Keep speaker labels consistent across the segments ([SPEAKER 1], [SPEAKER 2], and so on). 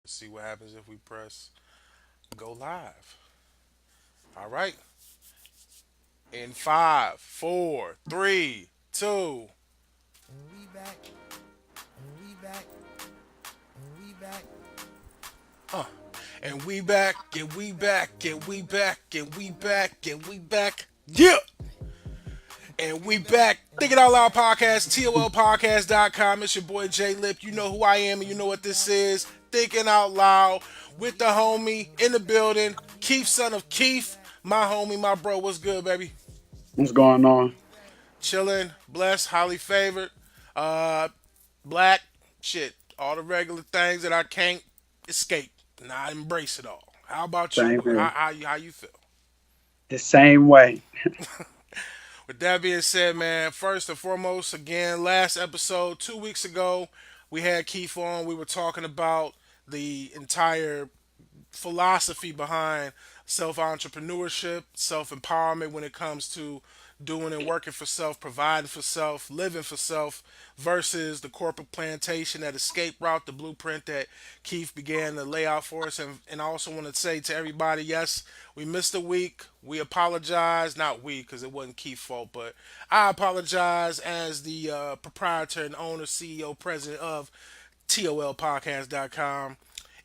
[SPEAKER 1] See what happens if we press go live. All right. In five, four, three, two.
[SPEAKER 2] And we back, and we back, and we back.
[SPEAKER 1] Uh, and we back, and we back, and we back, and we back, and we back. Yeah. And we back. Thinking Out Loud Podcast, TOLPcast.com. It's your boy J Lip. You know who I am, and you know what this is. Thinking Out Loud with the homie in the building, Keith, son of Keith. My homie, my bro. What's good, baby?
[SPEAKER 3] What's going on?
[SPEAKER 1] Chilling, blessed, highly favored, uh, black, shit, all the regular things that I can't escape. And I embrace it all. How about you?
[SPEAKER 3] Same here.
[SPEAKER 1] How you feel?
[SPEAKER 3] The same way.
[SPEAKER 1] With that being said, man, first and foremost, again, last episode 2 weeks ago, we had Keith on. We were talking about the entire philosophy behind self entrepreneurship, self empowerment when it comes to doing and working for self, providing for self, living for self, versus the corporate plantation, that escape route, the blueprint that Keith began to lay out for us. And I also want to say to everybody, yes, we missed a week. We apologize. Not we, because it wasn't Keith's fault, but I apologize as the proprietor and owner, CEO, president of TOLPcast.com.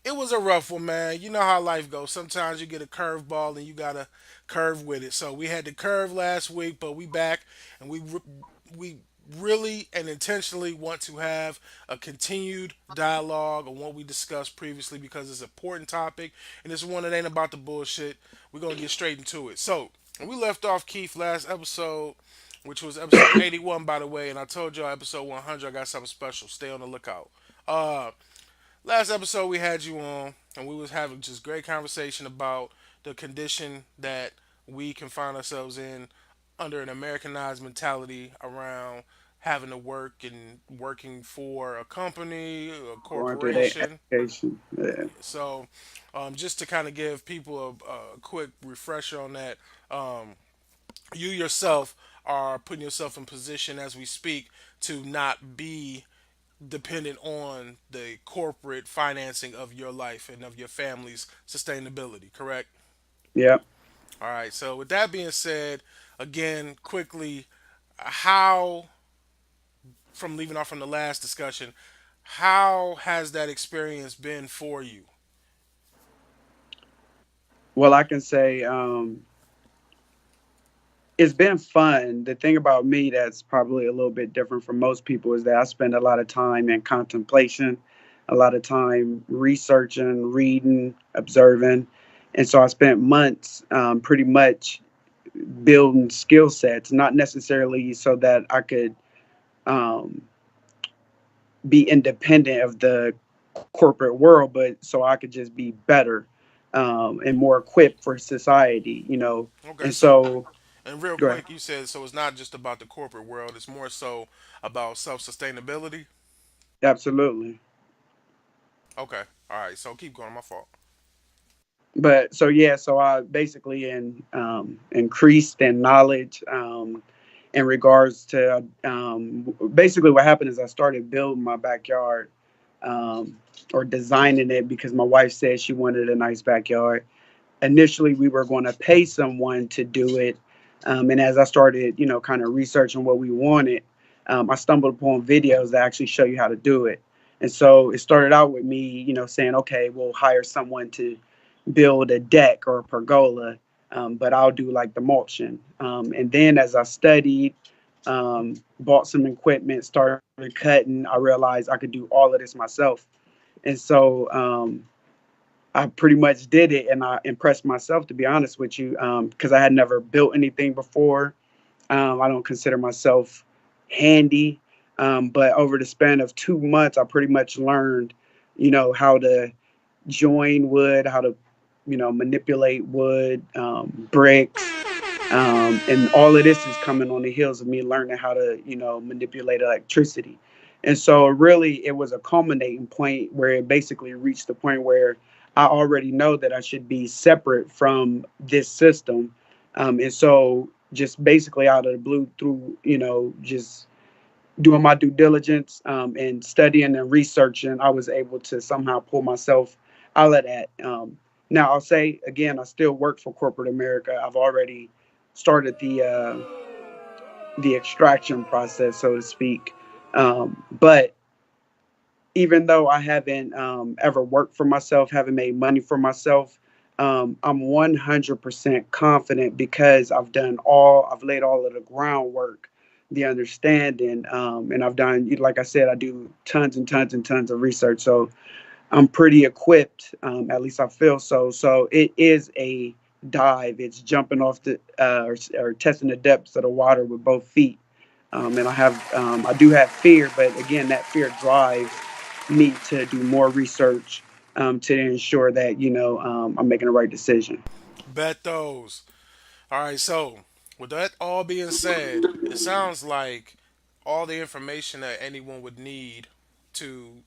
[SPEAKER 1] It was a rough one, man. You know how life goes. Sometimes you get a curveball and you gotta curve with it. So we had the curve last week, but we back and we really and intentionally want to have a continued dialogue on what we discussed previously because it's an important topic and it's one that ain't about the bullshit. We're gonna get straight into it. So when we left off Keith last episode, which was episode 81 by the way, and I told y'all episode 100 I got something special. Stay on the lookout. Last episode we had you on and we was having just great conversation about the condition that we can find ourselves in under an Americanized mentality around having to work and working for a company, a
[SPEAKER 3] Going through their
[SPEAKER 1] corporation.
[SPEAKER 3] education. Yeah.
[SPEAKER 1] So, just to kind of give people a quick refresher on that, you yourself are putting yourself in position as we speak to not be dependent on the corporate financing of your life and of your family's sustainability, correct?
[SPEAKER 3] Yeah.
[SPEAKER 1] All right. So with that being said, again, quickly, how from leaving off from the last discussion, how has that experience been for you?
[SPEAKER 3] Well, I can say it's been fun. The thing about me that's probably a little bit different from most people is that I spend a lot of time in contemplation, a lot of time researching, reading, observing. And so I spent months pretty much building skill sets, not necessarily so that I could um, be independent of the corporate world, but so I could just be better and more equipped for society, you know.
[SPEAKER 1] Okay.
[SPEAKER 3] And
[SPEAKER 1] So,
[SPEAKER 3] so,
[SPEAKER 1] and real
[SPEAKER 3] go ahead.
[SPEAKER 1] quick, you said so it's not just about the corporate world; it's more so about self sustainability.
[SPEAKER 3] Absolutely.
[SPEAKER 1] Okay. All right. So keep going. My fault.
[SPEAKER 3] But so yeah, so I basically increased in knowledge in regards to basically what happened is I started building my backyard um, or designing it because my wife said she wanted a nice backyard. Initially we were going to pay someone to do it, and as I started kind of researching what we wanted, I stumbled upon videos that actually show you how to do it. And so it started out with me saying, okay, we'll hire someone to build a deck or a pergola, but I'll do like the mulching. And then as I studied, bought some equipment, started cutting, I realized I could do all of this myself. And so I pretty much did it, and I impressed myself, to be honest with you, because I had never built anything before. I don't consider myself handy, but over the span of 2 months, I pretty much learned, how to join wood, how to, manipulate wood, bricks, and all of this is coming on the heels of me learning how to, manipulate electricity. And so really it was a culminating point where it basically reached the point where I already know that I should be separate from this system. And so just basically out of the blue through, just doing my due diligence and studying and researching, I was able to somehow pull myself all of that. Now I'll say again, I still work for corporate America. I've already started the extraction process, so to speak. But even though I haven't ever worked for myself, haven't made money for myself, I'm 100% confident because I've laid all of the groundwork, the understanding, and I've done, like I said, I do tons and tons and tons of research. So I'm pretty equipped, at least I feel so. So it is a dive. It's jumping off or testing the depths of the water with both feet. And I do have fear, but again, that fear drives me to do more research to ensure that I'm making the right decision.
[SPEAKER 1] Bet those. All right, so with that all being said, it sounds like all the information that anyone would need to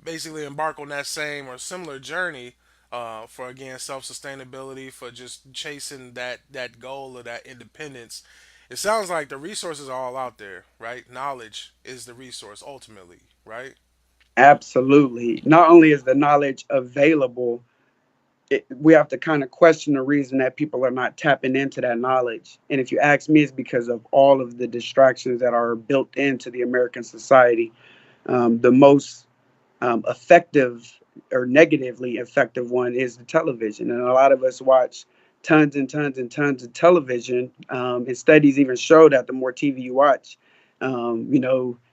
[SPEAKER 1] basically embark on that same or similar journey for again self sustainability, for just chasing that goal of that independence. It sounds like the resources are all out there, right? Knowledge is the resource ultimately, right?
[SPEAKER 3] Absolutely. Not only is the knowledge available, we have to kind of question the reason that people are not tapping into that knowledge. And if you ask me, it's because of all of the distractions that are built into the American society. The most effective or negatively effective one is the television. And a lot of us watch tons and tons and tons of television. And studies even show that the more TV you watch,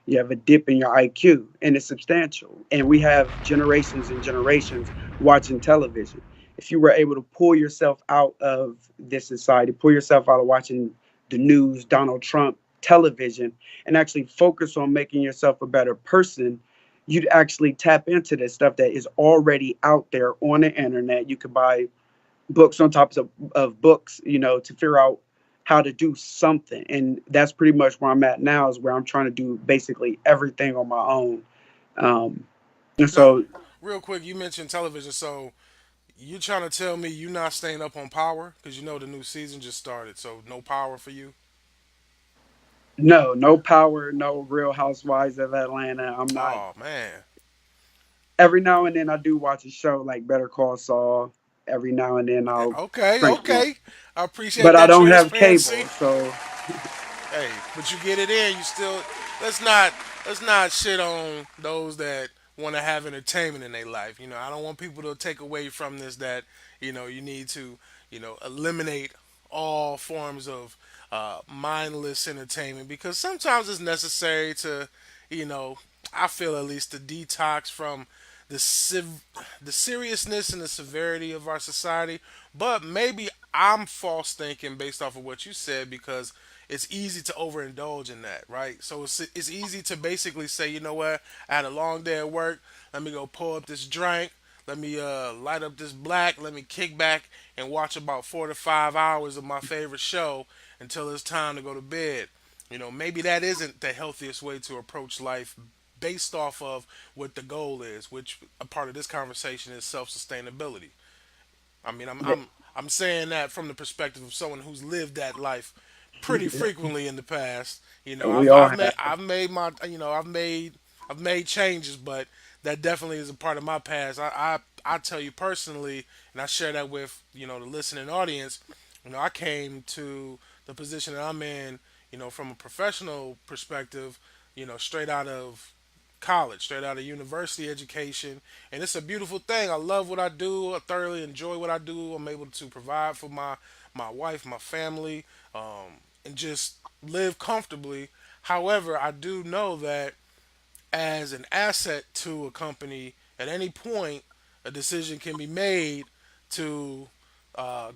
[SPEAKER 3] you have a dip in your IQ, and it's substantial. And we have generations and generations watching television. If you were able to pull yourself out of this society, pull yourself out of watching the news, Donald Trump, television, and actually focus on making yourself a better person, you'd actually tap into this stuff that is already out there on the internet. You could buy books on top of books, to figure out how to do something. And that's pretty much where I'm at now, is where I'm trying to do basically everything on my own. Um, and
[SPEAKER 1] Now,
[SPEAKER 3] so,
[SPEAKER 1] real quick, you mentioned television, so you trying to tell me you not staying up on Power because you know the new season just started, so no Power for you?
[SPEAKER 3] no, no Power, no Real Housewives of Atlanta. I'm not.
[SPEAKER 1] Oh man.
[SPEAKER 3] Every now and then I do watch a show like Better Call Saul. Every now and then I'll
[SPEAKER 1] Okay,
[SPEAKER 3] crank one.
[SPEAKER 1] okay. I appreciate
[SPEAKER 3] But I
[SPEAKER 1] that
[SPEAKER 3] don't have
[SPEAKER 1] transparency.
[SPEAKER 3] cable, so
[SPEAKER 1] Hey, but you get it in. You still let's not let's not shit on those that want to have entertainment in their life. You know, I don't want people to take away from this that you need to eliminate all forms of mindless entertainment because sometimes it's necessary to you know I feel at least to detox from the seriousness and the severity of our society. But maybe I'm false thinking based off of what you said because it's easy to overindulge in that, right? So it's easy to basically say, you know what, I had a long day at work. Let me go pull up this drink. Let me light up this black. Let me kick back and watch about 4 to 5 hours of my favorite show until it's time to go to bed. You know, maybe that isn't the healthiest way to approach life based off of what the goal is, which a part of this conversation is self sustainability. I mean, I'm saying that from the perspective of someone who's lived that life pretty frequently in the past. You know,
[SPEAKER 3] we all have.
[SPEAKER 1] I've made my I've made changes, but that definitely is a part of my past. I tell you personally, and I share that with the listening audience. You know, I came to the position that I'm in. You know, from a professional perspective. You know, straight out of college, straight out of university education, and it's a beautiful thing. I love what I do. I thoroughly enjoy what I do. I'm able to provide for my wife, my family, and just live comfortably. However, I do know that as an asset to a company, at any point, a decision can be made to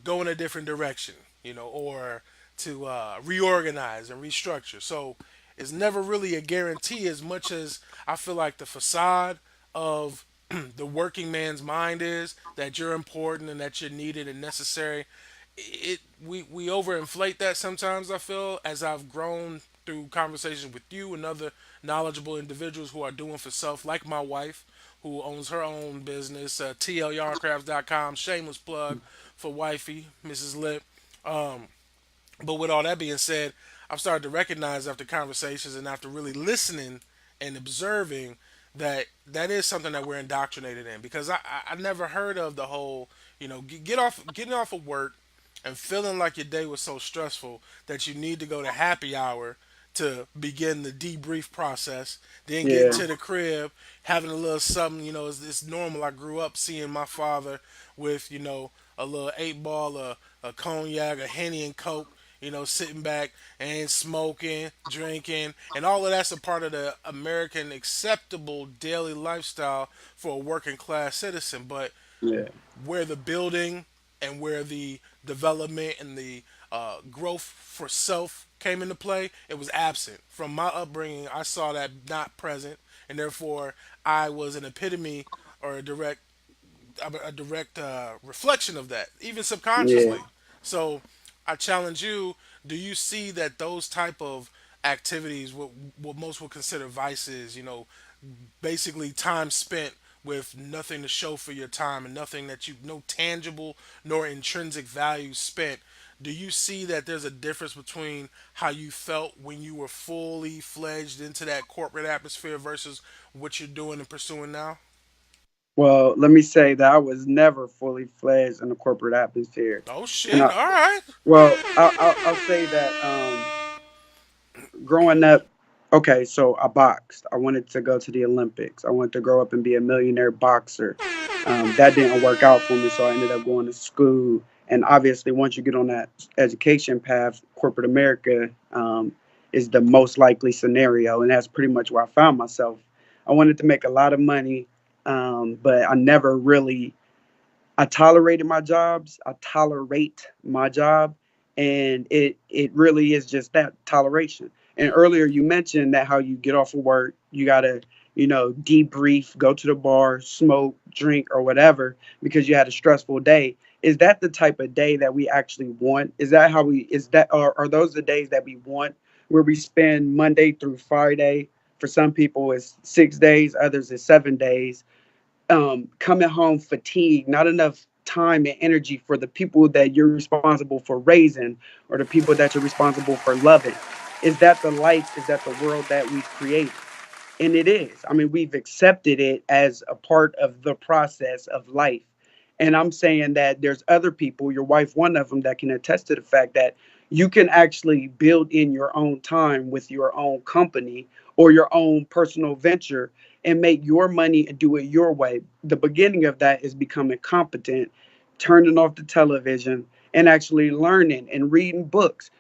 [SPEAKER 1] go in a different direction, or to reorganize and restructure. So it's never really a guarantee as much as I feel like the facade of the working man's mind is that you're important and that you're needed and necessary. We overinflate that sometimes. I feel as I've grown through conversations with you and other knowledgeable individuals who are doing for self, like my wife, who owns her own business, TLYarncrafts.com. Shameless plug for wifey, Mrs. Lip. But with all that being said, I've started to recognize after conversations and after really listening and observing that is something that we're indoctrinated in, because I never heard of the whole, get off getting off of work and feeling like your day was so stressful that you need to go to happy hour to begin the debrief process, then getting
[SPEAKER 3] Yeah,
[SPEAKER 1] to the crib, having a little something. It's normal. I grew up seeing my father with, a little 8 ball, a cognac, a Henny and Coke, sitting back and smoking, drinking, and all of that's a part of the American acceptable daily lifestyle for a working class citizen. But
[SPEAKER 3] yeah.
[SPEAKER 1] where the building and where the development and the growth for self came into play, it was absent. From my upbringing, I saw that not present, and therefore I was an epitome or a direct reflection of that, even
[SPEAKER 3] Yeah.
[SPEAKER 1] subconsciously. So I challenge you: do you see that those type of activities, what most would consider vices, basically time spent with nothing to show for your time and nothing that no tangible nor intrinsic value spent, do you see that there's a difference between how you felt when you were fully fledged into that corporate atmosphere versus what you're doing and pursuing now?
[SPEAKER 3] Well, let me say that I was never fully fledged in the corporate atmosphere,
[SPEAKER 1] Oh
[SPEAKER 3] and
[SPEAKER 1] shit, all right.
[SPEAKER 3] I'll say that growing up, okay, so I boxed. I wanted to go to the Olympics. I wanted to grow up and be a millionaire boxer. That didn't work out for me, so I ended up going to school. And obviously, once you get on that education path, corporate America is the most likely scenario, and that's pretty much where I found myself. I wanted to make a lot of money, but I never really I tolerated my jobs. I tolerate my job, and it really is just that toleration. And earlier you mentioned that how you get off of work, you gotta debrief, go to the bar, smoke, drink, or whatever because you had a stressful day. Is that the type of day that we actually want? Is that how we? Is that are those the days that we want? Where we spend Monday through Friday. For some people, it's 6 days. Others, it's 7 days coming home fatigued, not enough time and energy for the people that you're responsible for raising or the people that you're responsible for loving. Is that the life? Is that the world that we've created? And it is. I mean, we've accepted it as a part of the process of life. And I'm saying that there's other people, your wife, one of them, that can attest to the fact that you can actually build in your own time with your own company or your own personal venture and make your money and do it your way. The beginning of that is becoming competent, turning off the television, and actually learning and reading books.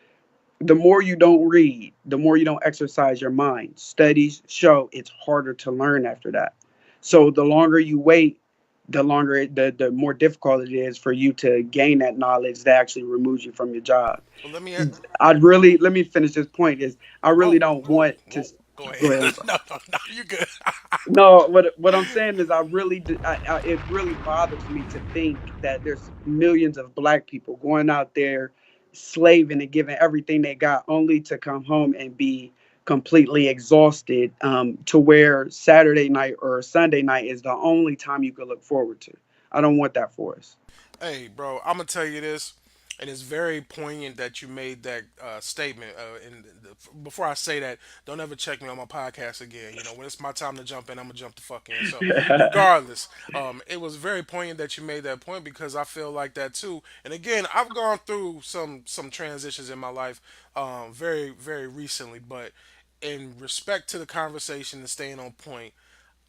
[SPEAKER 3] The more you don't read, the more you don't exercise your mind. Studies show it's harder to learn after that. So the longer you wait, the more difficult it is for you to gain that knowledge that actually removes you from your job.
[SPEAKER 1] Well, let me.
[SPEAKER 3] I'd really let me finish this point is I really
[SPEAKER 1] Whoa,
[SPEAKER 3] don't
[SPEAKER 1] whoa,
[SPEAKER 3] want to
[SPEAKER 1] whoa. Go
[SPEAKER 3] go
[SPEAKER 1] ahead.
[SPEAKER 3] ahead. I'm sorry.
[SPEAKER 1] No, no, no. You good?
[SPEAKER 3] No, what I'm saying is it really bothers me to think that there's millions of black people going out there slaving and giving everything they got only to come home and be completely exhausted to where Saturday night or Sunday night is the only time you could look forward to. I don't want that for us.
[SPEAKER 1] Hey, bro, I'm gonna tell you this, and it's very poignant that you made that statement. Before I say that, don't ever check me on my podcast again. When it's my time to jump in, I'm gonna jump the fuck in. So, regardless, it was very poignant that you made that point because I feel like that too. And again, I've gone through some transitions in my life, very very recently, but in respect to the conversation and staying on point,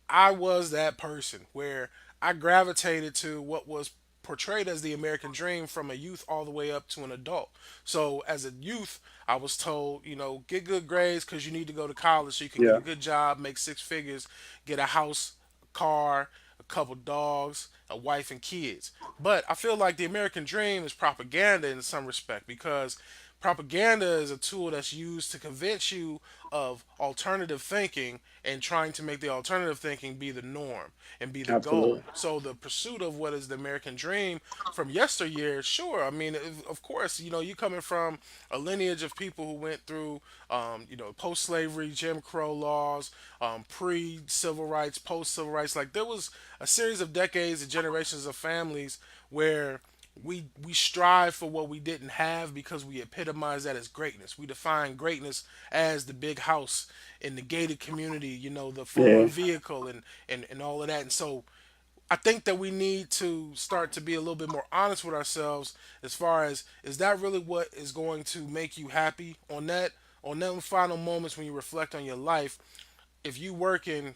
[SPEAKER 1] I was that person where I gravitated to what was portrayed as the American dream from a youth all the way up to an adult. So as a youth, I was told, get good grades because you need to go to college so you can get
[SPEAKER 3] Yeah,
[SPEAKER 1] a good job, make six figures, get a house, a car, a couple dogs, a wife, and kids. But I feel like the American dream is propaganda in some respect because propaganda is a tool that's used to convince you of alternative thinking and trying to make the alternative thinking be the norm and be the
[SPEAKER 3] absolutely.
[SPEAKER 1] goal. So the pursuit of what is the American dream from yesteryear, sure. I mean, of course, you coming from a lineage of people who went through, post-slavery, Jim Crow laws, pre-civil rights, post-civil rights. Like there was a series of decades and generations of families where we strive for what we didn't have because we epitomize that as greatness. We define greatness as the big house in the gated community, the foreign
[SPEAKER 3] Yeah.
[SPEAKER 1] vehicle and all of that. And so I think that we need to start to be a little bit more honest with ourselves as far as, is that really what is going to make you happy on them final moments when you reflect on your life. If you working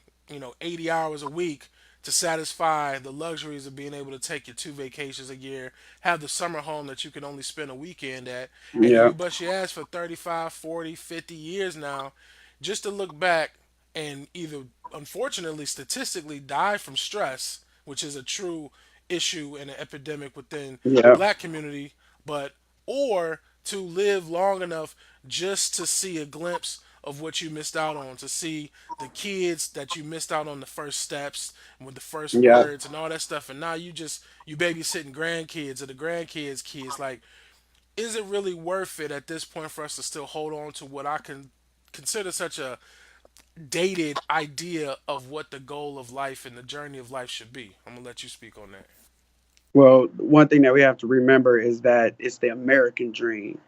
[SPEAKER 1] 80 hours a week to satisfy the luxuries of being able to take your 2 vacations a year, have the summer home that you can only spend a weekend at, and then
[SPEAKER 3] Yeah.
[SPEAKER 1] you bust your ass for 35, 40, 50 years now just to look back and either, unfortunately, statistically die from stress, which is a true issue and an epidemic within the
[SPEAKER 3] Yeah.
[SPEAKER 1] black community, but or to live long enough just to see a glimpse of what you missed out on, to see the kids that you missed out on the first steps and with the first
[SPEAKER 3] Yeah.
[SPEAKER 1] words and all that stuff, and now you babysitting grandkids or the grandkids kids. Like, is it really worth it at this point for us to still hold on to what I can consider such a dated idea of what the goal of life and the journey of life should be? I'm gonna let you speak on that.
[SPEAKER 3] Well, one thing that we have to remember is that it's the American dream.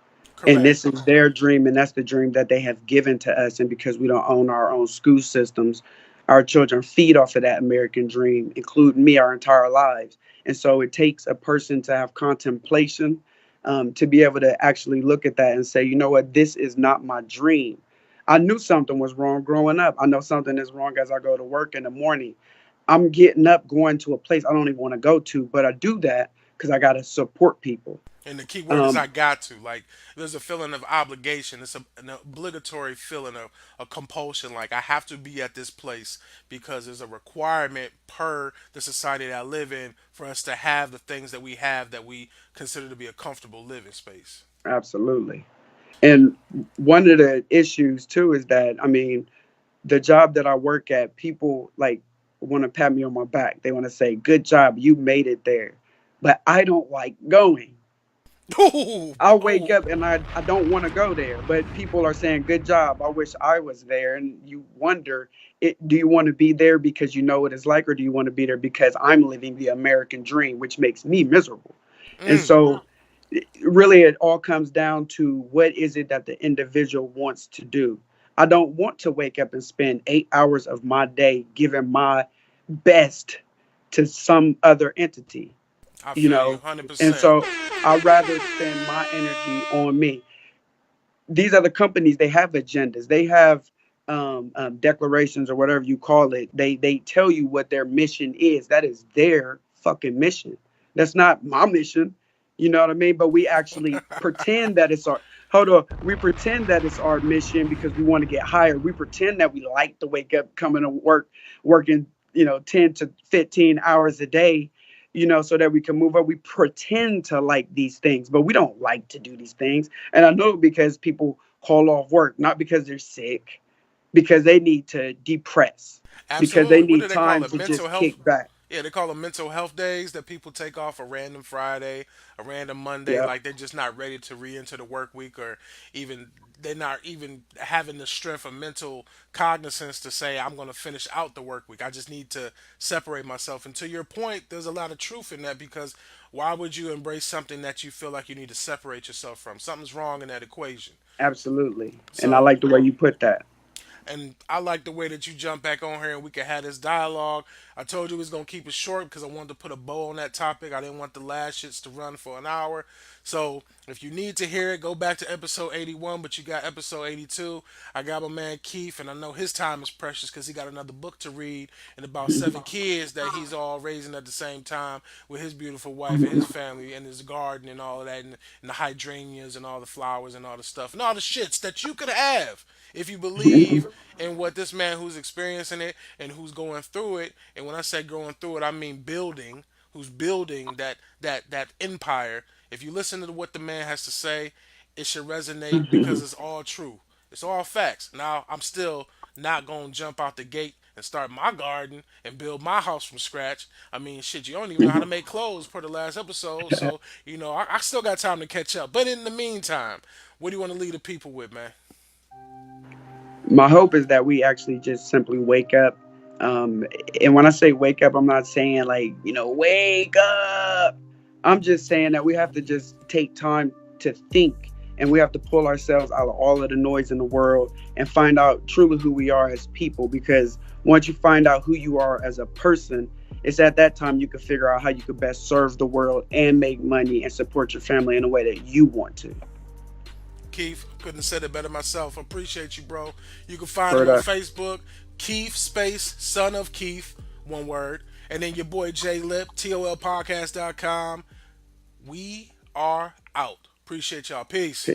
[SPEAKER 3] And
[SPEAKER 1] Correct.
[SPEAKER 3] this is their dream, and that's the dream that they have given to us. And because we don't own our own school systems, our children feed off of that American dream, including me, our entire lives. And so it takes a person to have contemplation, to be able to actually look at that and say, you know what, this is not my dream. I knew something was wrong growing up. I know something is wrong as I go to work in the morning. I'm getting up, going to a place I don't even want to go to, but I do that because I got to support people.
[SPEAKER 1] And the key word is
[SPEAKER 3] Um,
[SPEAKER 1] I got to. Like, there's a feeling of obligation. It's an obligatory feeling of a compulsion. Like, I have to be at this place because there's a requirement per the society that I live in for us to have the things that we have that we consider to be a comfortable living space.
[SPEAKER 3] Absolutely. And one of the issues too is that, I mean, the job that I work at, people like want to pat me on my back. They want to say, "Good job, you made it there." But I don't like going.
[SPEAKER 1] Ooh,
[SPEAKER 3] I wake
[SPEAKER 1] ooh.
[SPEAKER 3] up and I don't want to go there, but people are saying, "Good job. I wish I was there." And you wonder, do you want to be there because you know what it's like, or do you want to be there because I'm living the American dream, which makes me miserable? And
[SPEAKER 1] Mm,
[SPEAKER 3] so really it all comes down to what is it that the individual wants to do. I don't want to wake up and spend 8 hours of my day giving my best to some other entity,
[SPEAKER 1] I
[SPEAKER 3] you
[SPEAKER 1] feel you
[SPEAKER 3] know. And
[SPEAKER 1] 100%.
[SPEAKER 3] so I'd rather spend my energy on me. These other companies, they have agendas, they have declarations or whatever you call it. They tell you what their mission is. That is their fucking mission. That's not my mission. You know what I mean? But we actually pretend that it's our, hold on, we pretend that it's our mission because we want to get hired. We pretend that we like to wake up, coming to work, working 10 to 15 hours a day, so that we can move up. We pretend to like these things, but we don't like to do these things. And I know because people call off work, not because they're sick, because they need to depress, because they
[SPEAKER 1] Absolutely. What do
[SPEAKER 3] need
[SPEAKER 1] they call
[SPEAKER 3] time
[SPEAKER 1] it?
[SPEAKER 3] to
[SPEAKER 1] Mental
[SPEAKER 3] just
[SPEAKER 1] health.
[SPEAKER 3] kick back.
[SPEAKER 1] Yeah, they call them mental health days that people take off a random Friday, a random Monday,
[SPEAKER 3] Yeah,
[SPEAKER 1] like they're just not ready to re-enter the work week, or even they're not even having the strength of mental cognizance to say I'm going to finish out the work week. I just need to separate myself. And to your point, there's a lot of truth in that because why would you embrace something that you feel like you need to separate yourself from? Something's wrong in that equation.
[SPEAKER 3] absolutely. And I
[SPEAKER 1] So
[SPEAKER 3] like the way you put that.
[SPEAKER 1] and I like the way that you jump back on here and we can have this dialogue. I told you we was gonna keep it short because I wanted to put a bow on that topic. I didn't want the last shits to run for an hour. So if you need to hear it, go back to episode 81. But you got episode 82. I got my man Keith, and I know his time is precious because he got another book to read and about 7 kids that he's all raising at the same time with his beautiful wife and his family and his garden and all of that and the hydrangeas and all the flowers and all the stuff and all the shits that you could have if you believe in what this man who's experiencing it and who's going through it, and when I say going through it, I mean building, who's building that empire. If you listen to what the man has to say, it should resonate because it's all true. It's all facts. Now I'm still not gonna jump out the gate and start my garden and build my house from scratch. I mean, shit, you don't even know how to make clothes per the last episode, so I still got time to catch up. But in the meantime, what do you want to leave the people with, man?
[SPEAKER 3] My hope is that we actually just simply wake up. And when I say wake up, I'm not saying like, wake up. I'm just saying that we have to just take time to think, and we have to pull ourselves out of all of the noise in the world and find out truly who we are as people. Because once you find out who you are as a person, it's at that time you can figure out how you could best serve the world and make money and support your family in a way that you want to.
[SPEAKER 1] Keith, couldn't have said it better myself. Appreciate you, bro. You can find him
[SPEAKER 3] Word
[SPEAKER 1] on
[SPEAKER 3] up.
[SPEAKER 1] Facebook, Keith space son of Keith, one word, and then your boy J Lip, TOLPcast.com. We are out. Appreciate y'all. Peace.